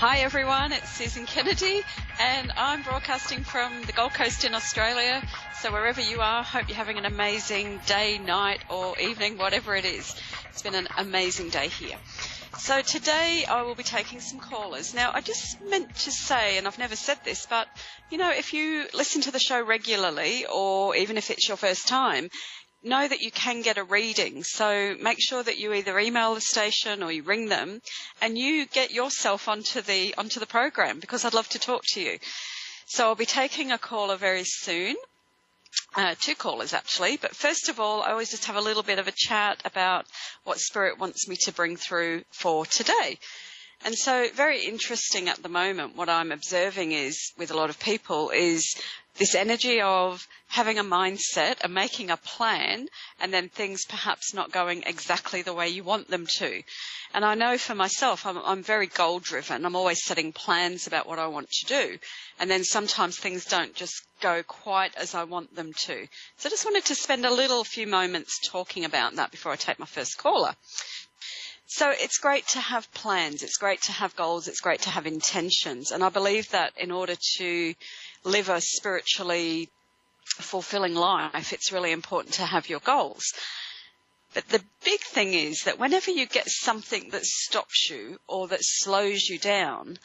Hi everyone, it's Susan Kennedy and I'm broadcasting from the Gold Coast in Australia. So wherever you are, hope you're having an amazing day, night or evening, whatever it is. It's been an amazing day here. So today I will be taking some callers. Now I just meant to say, and I've never said this, but you know, if you listen to the show regularly or even if it's your first time, know that you can get a reading. So make sure that you either email the station or you ring them and you get yourself onto the program, because I'd love to talk to you. So I'll be taking a caller very soon. Two callers actually, but first of all I always just have a little bit of a chat about what Spirit wants me to bring through for today. And so very interesting at the moment, what I'm observing is with a lot of people is this energy of having a mindset and making a plan and then things perhaps not going exactly the way you want them to. And I know for myself, I'm very goal driven. I'm always setting plans about what I want to do. And then sometimes things don't just go quite as I want them to. So I just wanted to spend a few moments talking about that before I take my first caller. So it's great to have plans, it's great to have goals, it's great to have intentions. And I believe that in order to live a spiritually fulfilling life, it's really important to have your goals. But the big thing is that whenever you get something that stops you or that slows you down,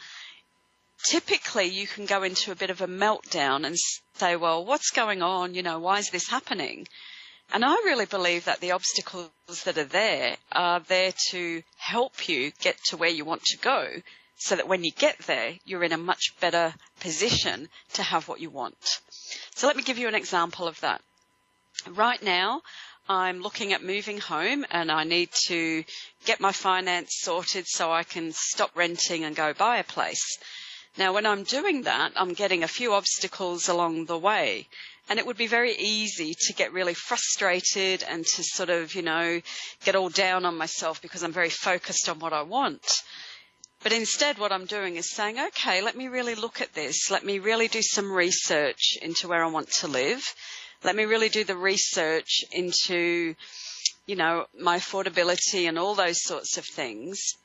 typically you can go into a bit of a meltdown and say, well, what's going on? You know, why is this happening? And I really believe that the obstacles that are there to help you get to where you want to go, so that when you get there, you're in a much better position to have what you want. So let me give you an example of that. Right now, I'm looking at moving home and I need to get my finance sorted so I can stop renting and go buy a place. Now, when I'm doing that, I'm getting a few obstacles along the way. And it would be very easy to get really frustrated and to sort of, you know, get all down on myself because I'm very focused on what I want. But instead what I'm doing is saying, okay, let me really look at this. Let me really do some research into where I want to live. Let me really do the research into, you know, my affordability and all those sorts of things.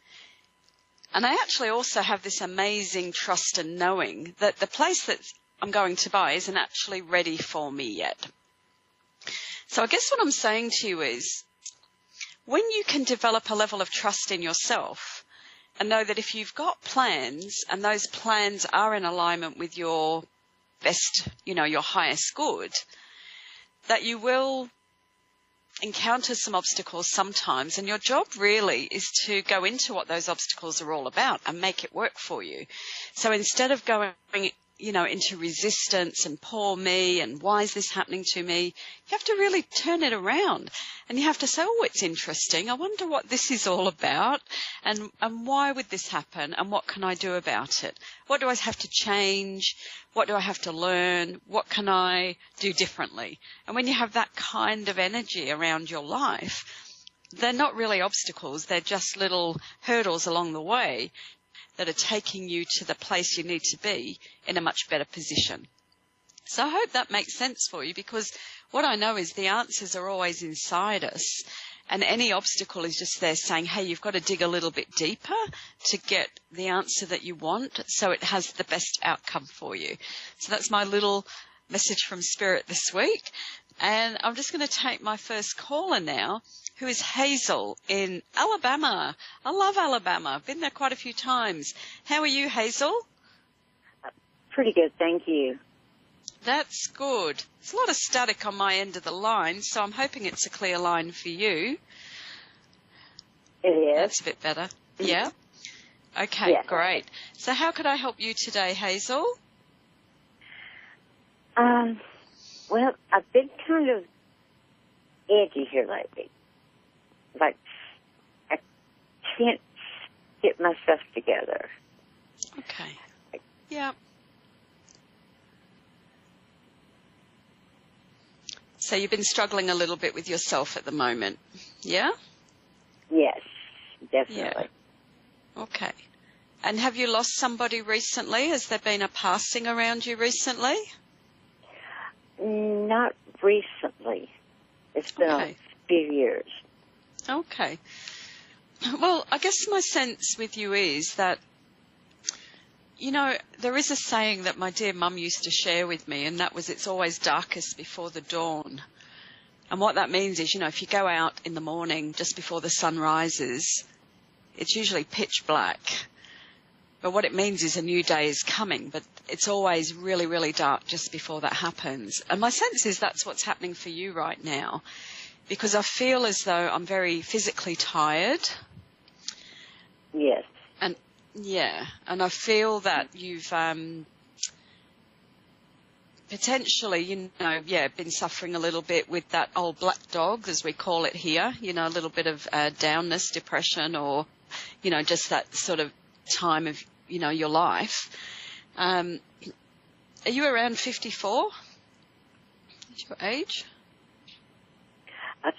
And I actually also have this amazing trust and knowing that the place that I'm going to buy isn't actually ready for me yet. So I guess what I'm saying to you is, when you can develop a level of trust in yourself and know that if you've got plans and those plans are in alignment with your best, you know, your highest good, that you will encounter some obstacles sometimes, and your job really is to go into what those obstacles are all about and make it work for you. So instead of going, you know, into resistance and poor me and why is this happening to me, you have to really turn it around and you have to say, oh, it's interesting. I wonder what this is all about and why would this happen and what can I do about it? What do I have to change? What do I have to learn? What can I do differently? And when you have that kind of energy around your life, they're not really obstacles. They're just little hurdles along the way that are taking you to the place you need to be in a much better position. So I hope that makes sense for you, because what I know is the answers are always inside us, and any obstacle is just there saying, hey, you've got to dig a little bit deeper to get the answer that you want so it has the best outcome for you. So that's my little message from Spirit this week. And I'm just going to take my first caller now, who is Hazel in Alabama. I love Alabama. I've been there quite a few times. How are you, Hazel? Pretty good, thank you. That's good. There's a lot of static on my end of the line, so I'm hoping it's a clear line for you. It is. That's a bit better. Yeah? Okay, yes. Great. So how could I help you today, Hazel? Well, I've been kind of edgy here lately. Like, I can't get myself together. Okay. Yeah. So you've been struggling a little bit with yourself at the moment, yeah? Yes, definitely. Yeah. Okay. And have you lost somebody recently? Has there been a passing around you recently? Not recently. It's been a few years. Okay. Well, I guess my sense with you is that there is a saying that my dear mum used to share with me, and that was, it's always darkest before the dawn. And what that means is, if you go out in the morning just before the sun rises, it's usually pitch black. But what it means is a new day is coming, but it's always really, really dark just before that happens. And my sense is that's what's happening for you right now, because I feel as though I'm very physically tired. Yes. And I feel that you've potentially, been suffering a little bit with that old black dog, as we call it here, a little bit of downness, depression, or, just that sort of time of, your life. Are you around 54? Is your age?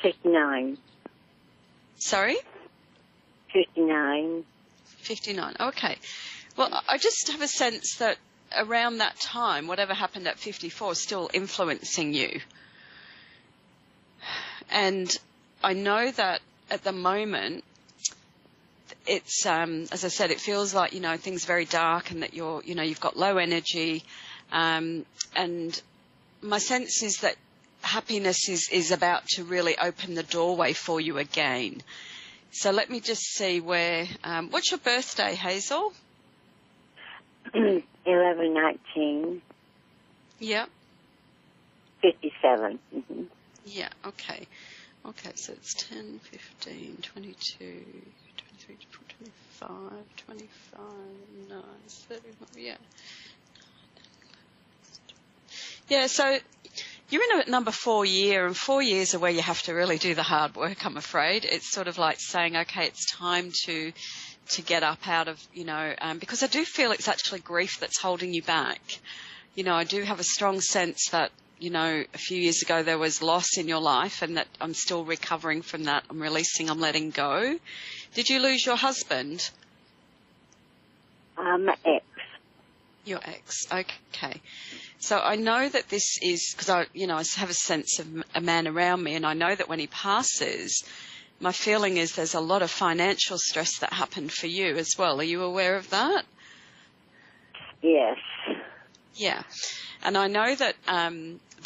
59. Sorry? 59. 59, okay. Well, I just have a sense that around that time, whatever happened at 54 is still influencing you. And I know that at the moment, it's, as I said, it feels like, things are very dark, and that you've got low energy. And my sense is that happiness is about to really open the doorway for you again. So let me just see where, what's your birthday, Hazel? 11/19. Yeah. 57. Mm-hmm. Yeah, okay. Okay, so it's 10, 15, 22, 23, 24, 25, 25, 9, 31, yeah. Yeah, so you're in a number 4 year, and 4 years are where you have to really do the hard work, I'm afraid. It's sort of like saying, okay, it's time to get up out of, because I do feel it's actually grief that's holding you back. I do have a strong sense that, a few years ago there was loss in your life, and that I'm still recovering from that. I'm releasing, I'm letting go. Did you lose your husband? My ex. Your ex, okay. So I know that this is, because I have a sense of a man around me, and I know that when he passes, my feeling is there's a lot of financial stress that happened for you as well. Are you aware of that? Yes. Yeah. And I know that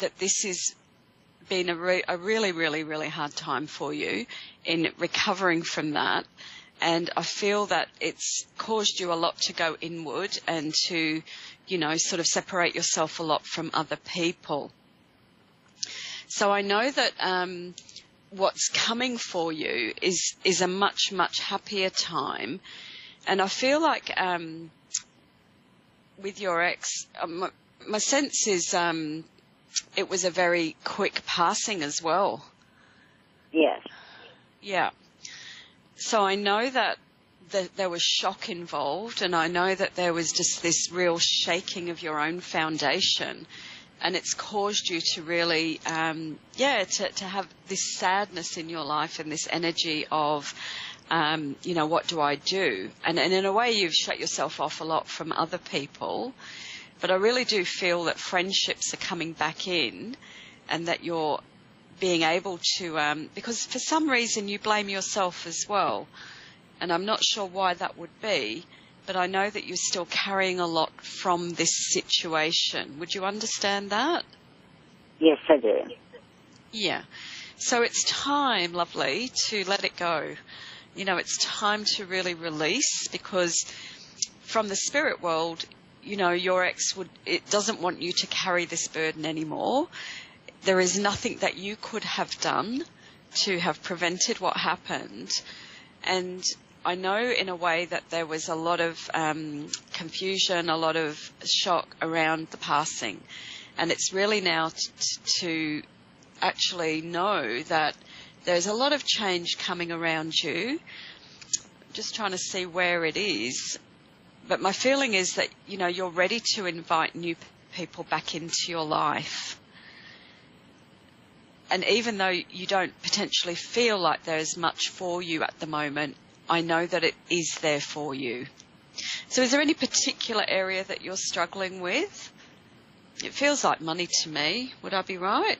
that this has been a really, really, really hard time for you in recovering from that. And I feel that it's caused you a lot to go inward and to, sort of separate yourself a lot from other people. So I know that what's coming for you is a much, much happier time. And I feel like with your ex, my sense is it was a very quick passing as well. Yes. Yeah. So I know that there was shock involved, and I know that there was just this real shaking of your own foundation, and it's caused you to really, to have this sadness in your life and this energy of, what do I do? And in a way you've shut yourself off a lot from other people, but I really do feel that friendships are coming back in, and that you're being able to, because for some reason you blame yourself as well, and I'm not sure why that would be, but I know that you're still carrying a lot from this situation. Would you understand that? Yes, I do. Yeah. So it's time, lovely, to let it go. It's time to really release, because from the spirit world, your ex doesn't want you to carry this burden anymore. There is nothing that you could have done to have prevented what happened. And I know in a way that there was a lot of confusion, a lot of shock around the passing. And it's really now to actually know that there's a lot of change coming around you. Just trying to see where it is. But my feeling is that, you're ready to invite new people back into your life. And even though you don't potentially feel like there's much for you at the moment, I know that it is there for you. So is there any particular area that you're struggling with? It feels like money to me. Would I be right?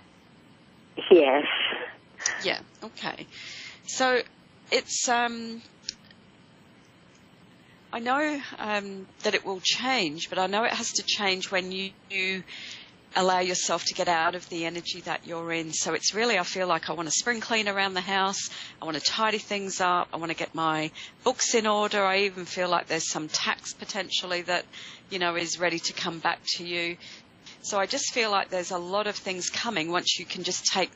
Yes. Yeah, okay. So it's I know that it will change, but I know it has to change when you allow yourself to get out of the energy that you're in. So it's really, I feel like I want to spring clean around the house. I want to tidy things up. I want to get my books in order. I even feel like there's some tax potentially that, is ready to come back to you. So I just feel like there's a lot of things coming once you can just take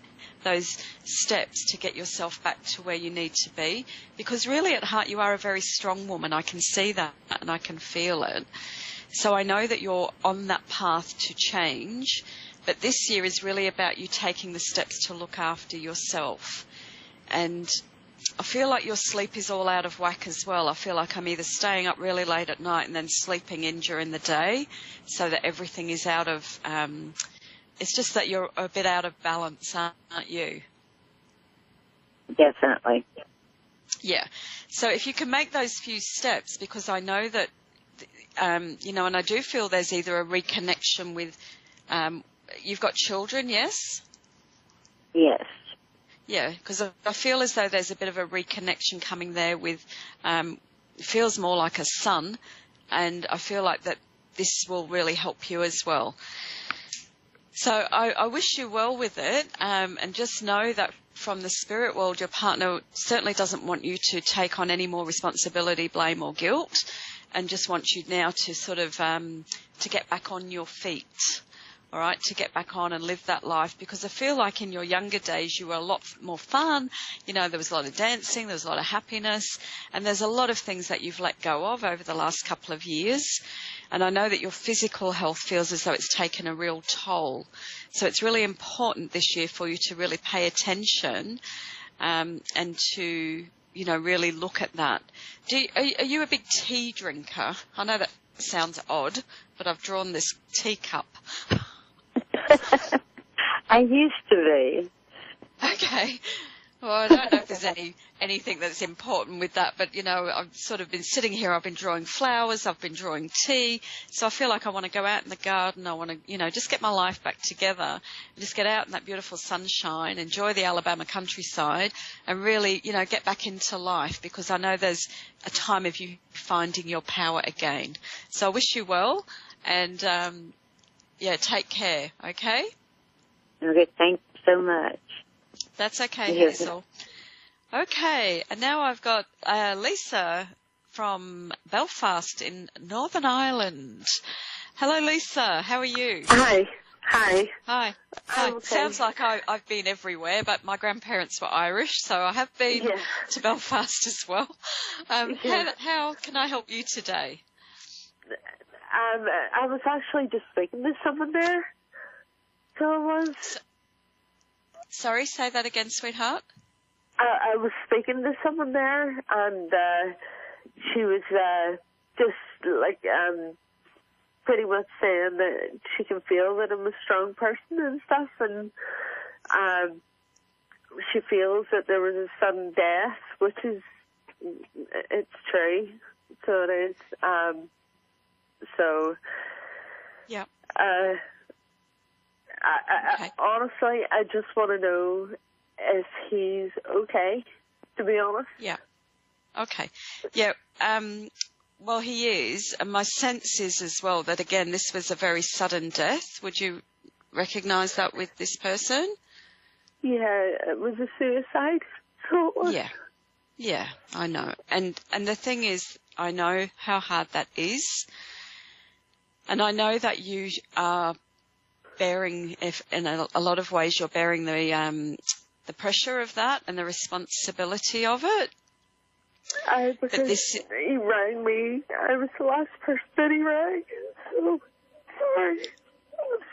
those steps to get yourself back to where you need to be. Because really at heart you are a very strong woman. I can see that and I can feel it. So I know that you're on that path to change, but this year is really about you taking the steps to look after yourself. And I feel like your sleep is all out of whack as well. I feel like I'm either staying up really late at night and then sleeping in during the day, so that everything is out of, it's just that you're a bit out of balance, aren't you? Definitely. Yeah. So if you can make those few steps, because I know that, and I do feel there's either a reconnection with, you've got children, yes? Yes. Yeah, because I feel as though there's a bit of a reconnection coming there with, it feels more like a son, and I feel like that this will really help you as well. So I wish you well with it, and just know that from the spirit world, your partner certainly doesn't want you to take on any more responsibility, blame or guilt, and just wants you now to sort of to get back on your feet, all right, to get back on and live that life. Because I feel like in your younger days you were a lot more fun. There was a lot of dancing, there was a lot of happiness, and there's a lot of things that you've let go of over the last couple of years. And I know that your physical health feels as though it's taken a real toll. So it's really important this year for you to really pay attention and to really look at that. Are you a big tea drinker? I know that sounds odd, but I've drawn this teacup. I used to be. Okay. Well, I don't know if there's anything that's important with that, but, I've sort of been sitting here, I've been drawing flowers, I've been drawing tea, so I feel like I want to go out in the garden, I want to, just get my life back together, just get out in that beautiful sunshine, enjoy the Alabama countryside, and really, get back into life, because I know there's a time of you finding your power again. So I wish you well, and, take care, okay? Okay, thanks so much. That's okay, Hazel. Okay, and now I've got Lisa from Belfast in Northern Ireland. Hello, Lisa. How are you? Hi. Hi. Okay. Sounds like I've been everywhere, but my grandparents were Irish, so I have been to Belfast as well. How can I help you today? I was actually just speaking to someone there. So I was... Sorry, say that again, sweetheart. I was speaking to someone there, and she was just like pretty much saying that she can feel that I'm a strong person and stuff, and she feels that there was a sudden death, which is, it's true, so it is. Yeah. Okay. Honestly, I just want to know if he's okay, to be honest. Yeah. Okay. Yeah. Well, he is. And my sense is as well that, again, this was a very sudden death. Would you recognise that with this person? Yeah, it was a suicide. So it was. Yeah. Yeah, I know. And the thing is, I know how hard that is. And I know that you are bearing, in a lot of ways, you're bearing the pressure of that and the responsibility of it. Because he rang me. I was the last person that he rang. So sorry.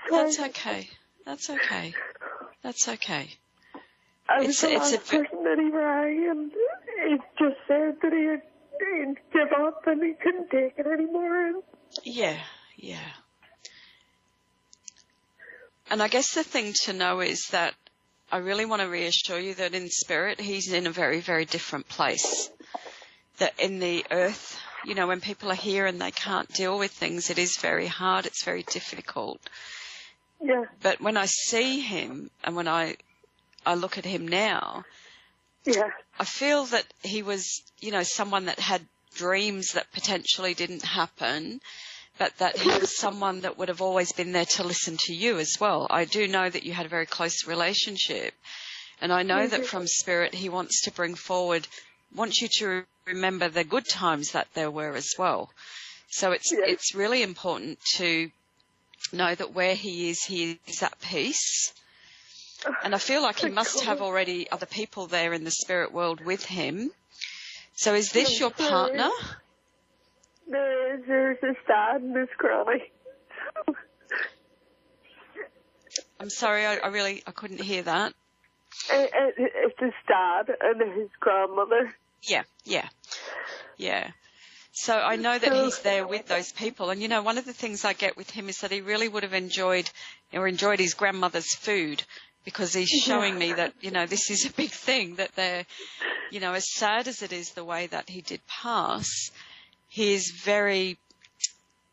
That's okay. That's okay. That's okay. I was the last person that he rang, and he just said that he'd give up and he couldn't take it anymore. Yeah. And I guess the thing to know is that I really want to reassure you that in spirit, he's in a very, very different place. That in the earth, when people are here and they can't deal with things, it is very hard, it's very difficult. Yeah. But when I see him and when I look at him now, I feel that he was, someone that had dreams that potentially didn't happen, but that he was someone that would have always been there to listen to you as well. I do know that you had a very close relationship, and I know that from Spirit he wants to bring forward, wants you to remember the good times that there were as well. So it's really important to know that where he is at peace. And I feel like he must have already other people there in the spirit world with him. So is this your partner? There's his dad and his granny. I'm sorry, I couldn't hear that. It's his dad and his grandmother. Yeah. So I know that he's there with those people. And, you know, one of the things I get with him is that he really would have enjoyed his grandmother's food, because he's showing me that, you know, this is a big thing, that they're, you know, as sad as it is the way that he did pass, he is very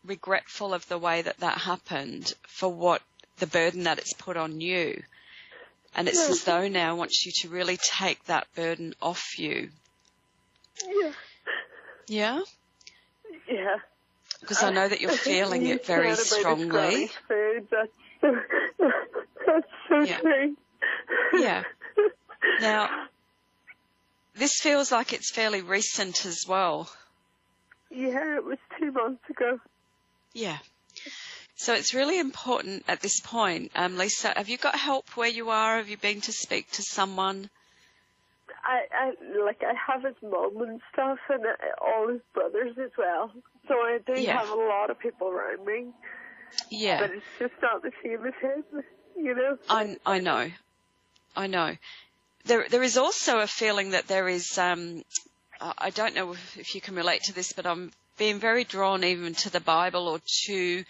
regretful of the way that happened, for what the burden that it's put on you. And it's as though now wants you to really take that burden off you. Yeah? Yeah. Because I know that you're feeling it very strongly. That's so true. Yeah. Now, this feels like it's fairly recent as well. Yeah, it was 2 months ago. Yeah. So it's really important at this point. Lisa, have you got help where you are? Have you been to speak to someone? I have his mum and stuff, and all his brothers as well. So I do have a lot of people around me. Yeah. But it's just not the same as him, you know? I know. There is also a feeling that there is, I don't know if you can relate to this, but I'm being very drawn even to the Bible or to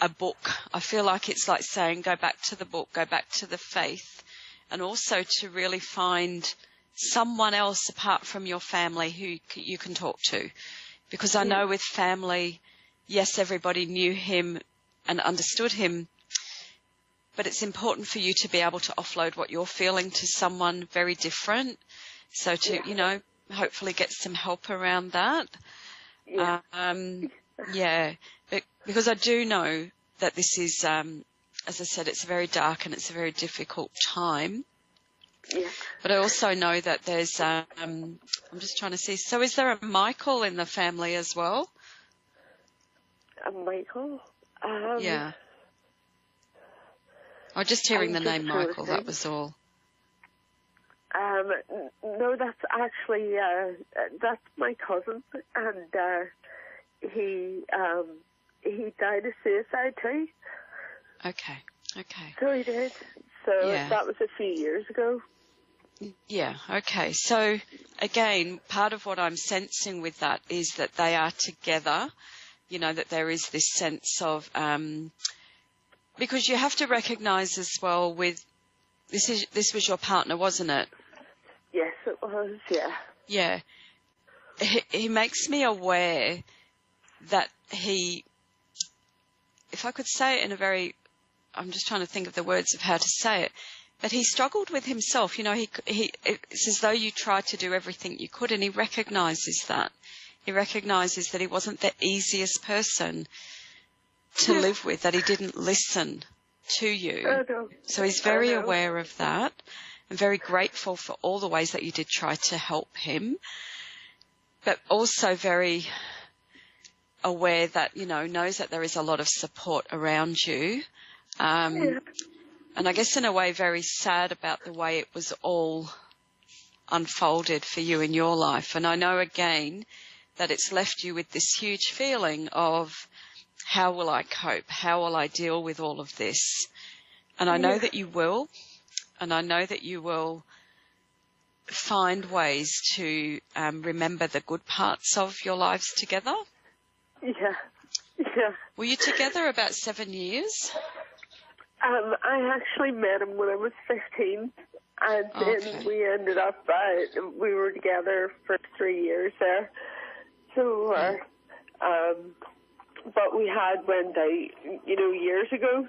a book. I feel like it's like saying, go back to the book, go back to the faith, and also to really find someone else apart from your family who you can talk to. Because I know with family, yes, everybody knew him and understood him, but it's important for you to be able to offload what you're feeling to someone very different. So to, you know, hopefully get some help around that. Because I do know that this is, as I said, it's very dark and it's a very difficult time. Yeah. But I also know that there's, I'm just trying to see, so is there a Michael in the family as well? A Michael? Yeah. I'm just hearing the name Michael, that was all. No, that's actually, that's my cousin, and he died of suicide too. Okay. So he did. So that was a few years ago. Yeah, okay. So, again, part of what I'm sensing with that is that they are together, you know, that there is this sense of, because you have to recognise as well with, this was your partner, wasn't it? Yes, it was, yeah. Yeah. He makes me aware that he, if I could say it in a very, I'm just trying to think of the words of how to say it, but he struggled with himself. You know, it's as though you tried to do everything you could, and he recognises that. He recognises that he wasn't the easiest person to live with, that he didn't listen to you. So he's very aware of that and very grateful for all the ways that you did try to help him, but also very aware that, you know, knows that there is a lot of support around you. And I guess in a way very sad about the way it was all unfolded for you in your life. And I know again that it's left you with this huge feeling of, how will I cope? How will I deal with all of this? And I know that you will. And I know that you will find ways to remember the good parts of your lives together. Yeah. Were you together about 7 years? I actually met him when I was 15, and then we ended up, we were together for 3 years there. So, but we had went out, you know, years ago.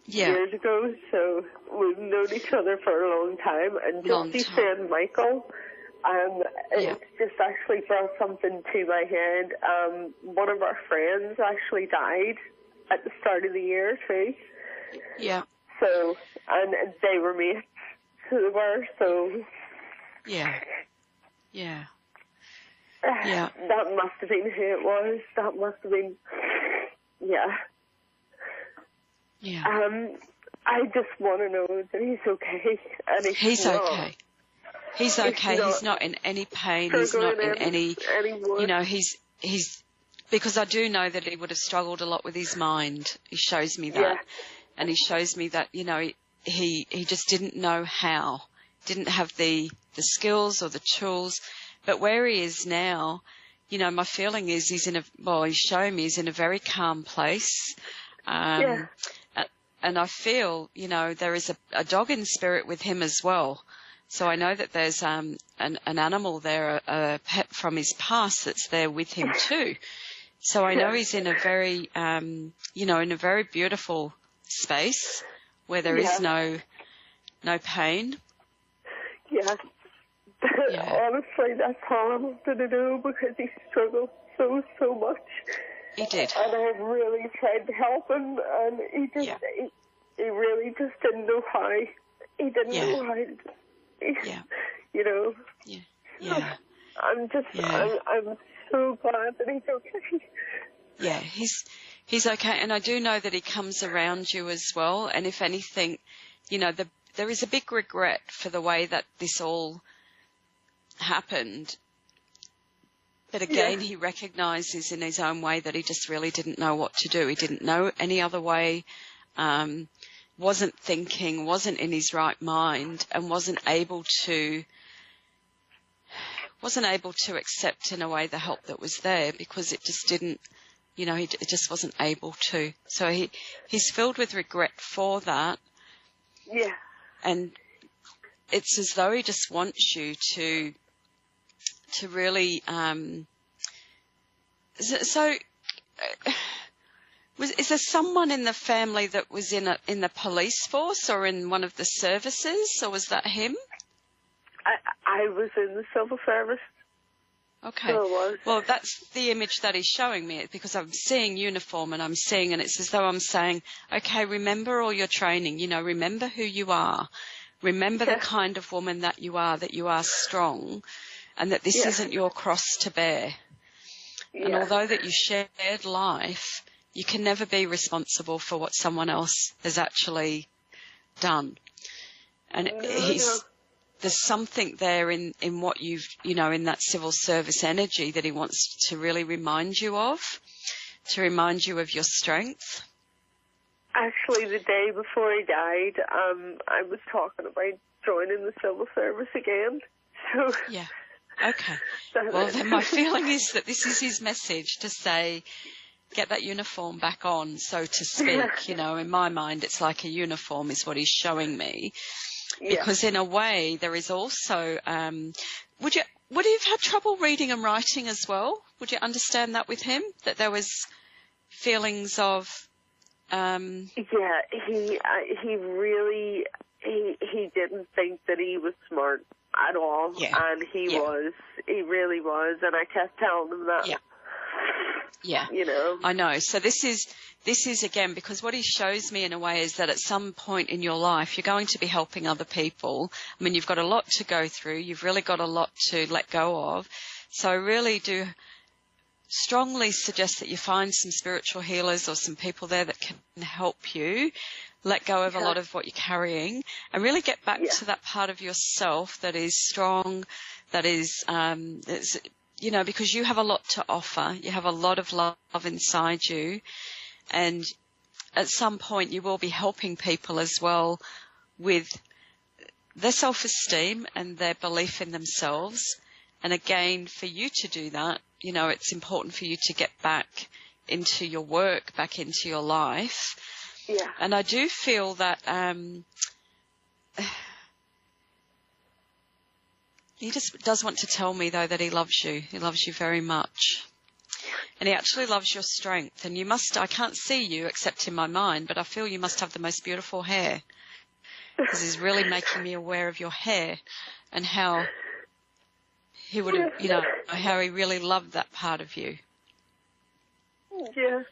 Years ago, so we've known each other for a long time. And Josie's friend Michael It's just actually brought something to my head. One of our friends actually died at the start of the year too. Yeah. So, and they were mates, so they were, so... Yeah. Yeah. Yeah. That must have been who it was. That must have been... Yeah. Yeah. I just want to know that he's okay. And he's okay. He's okay. He's not in any pain. He's not in any... You know, he's... Because I do know that he would have struggled a lot with his mind. He shows me that. Yeah. And he shows me that, you know, he just didn't know how. Didn't have the skills or the tools. But where he is now, you know, my feeling is he's showing me he's in a very calm place. And I feel, you know, there is a dog in spirit with him as well. So I know that there's an animal there, a pet from his past that's there with him too. So I know he's in a very, you know, in a very beautiful space where there is no pain. Yeah. Honestly, that's all I wanted to know, because he struggled so much. He did. And I've really tried to help him, and he just, he really just didn't know how. He didn't know how to, you know. Yeah. Yeah. I'm so glad that he's okay. Yeah, he's okay. And I do know that he comes around you as well. And if anything, you know, there is a big regret for the way that this all happened. But again, he recognises in his own way that he just really didn't know what to do. He didn't know any other way, wasn't thinking, wasn't in his right mind, and wasn't able to accept in a way the help that was there, because it just didn't, you know, it just wasn't able to. So he's filled with regret for that. Yeah. And it's as though he just wants you to really, is there someone in the family that was in the police force or in one of the services, or was that him? I was in the civil service. Okay. So I was. Well, that's the image that he's showing me, because I'm seeing uniform and it's as though I'm saying, okay, remember all your training, you know, remember who you are, remember the kind of woman that you are strong, and that this isn't your cross to bear. Yeah. And although that you shared life, you can never be responsible for what someone else has actually done. And there's something there in what you've, you know, in that civil service energy that he wants to really remind you of your strength. Actually, the day before he died, I was talking about joining the civil service again. So yeah. Okay. Well, then my feeling is that this is his message to say, get that uniform back on, so to speak. You know, in my mind, it's like a uniform is what he's showing me. Because in a way, there is also, would you have had trouble reading and writing as well? Would you understand that with him, that there was feelings of... he really, he didn't think that he was smart at all, and he really was, and I kept telling him that. Yeah. You know. I know. So this is again, because what he shows me in a way is that at some point in your life, you're going to be helping other people. I mean, you've got a lot to go through. You've really got a lot to let go of. So I really do strongly suggest that you find some spiritual healers or some people there that can help you let go of a lot of what you're carrying and really get back to that part of yourself that is strong, that is, you know, because you have a lot to offer. You have a lot of love inside you. And at some point you will be helping people as well with their self-esteem and their belief in themselves. And again, for you to do that, you know, it's important for you to get back into your work, back into your life. Yeah. And I do feel that he just does want to tell me, though, that he loves you. He loves you very much. And he actually loves your strength. And you must, I can't see you except in my mind, but I feel you must have the most beautiful hair. Because he's really making me aware of your hair and how he would have, you know, how he really loved that part of you. Yeah.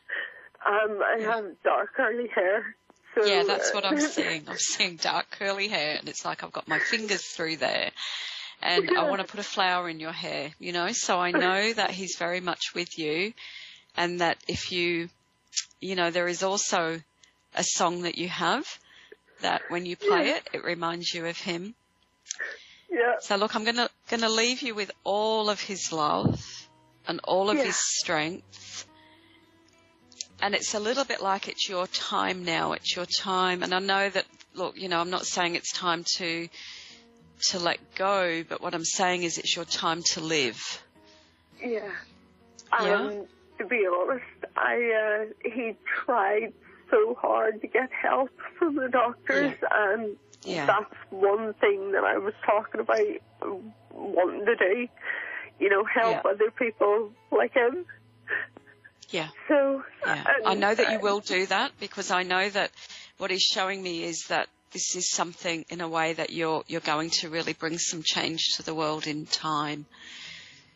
I have dark curly hair. So, yeah, that's what I'm seeing. I'm seeing dark curly hair, and it's like I've got my fingers through there. And I want to put a flower in your hair, you know, so I know that he's very much with you, and that if you know, there is also a song that you have that when you play it reminds you of him. Yeah. So look, I'm gonna leave you with all of his love and all of his strength. And it's a little bit like it's your time now. It's your time. And I know that, look, you know, I'm not saying it's time to let go, but what I'm saying is it's your time to live. Yeah. Yeah? To be honest, he tried so hard to get help from the doctors, and that's one thing that I was talking about wanting to do, you know, help other people like him. Yeah. So I know that you will do that, because I know that what he's showing me is that this is something in a way that you're going to really bring some change to the world in time.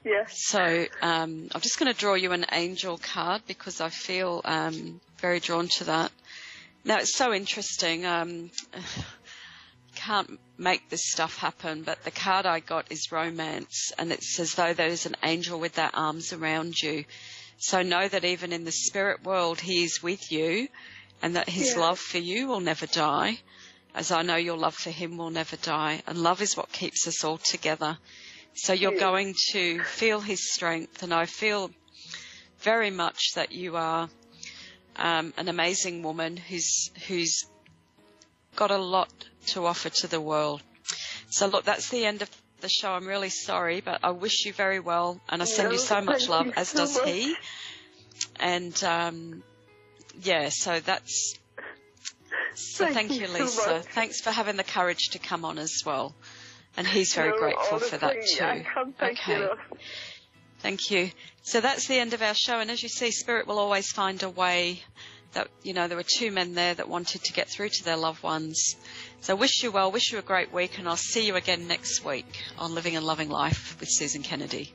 Yeah. So I'm just going to draw you an angel card, because I feel very drawn to that. Now, it's so interesting. Can't make this stuff happen, but the card I got is romance, and it's as though there's an angel with their arms around you. So know that even in the spirit world, he is with you, and that his love for you will never die, as I know your love for him will never die. And love is what keeps us all together. So you're going to feel his strength, and I feel very much that you are an amazing woman who's got a lot to offer to the world. So look, that's the end of the show. I'm really sorry, but I wish you very well, and I send you so much love, as does he. And so that's thank you, Lisa. Thanks for having the courage to come on as well. And he's very grateful for that too. Okay. Thank you. So that's the end of our show. And as you see, Spirit will always find a way. That, you know, there were two men there that wanted to get through to their loved ones. So wish you well, wish you a great week, and I'll see you again next week on Living and Loving Life with Susan Kennedy.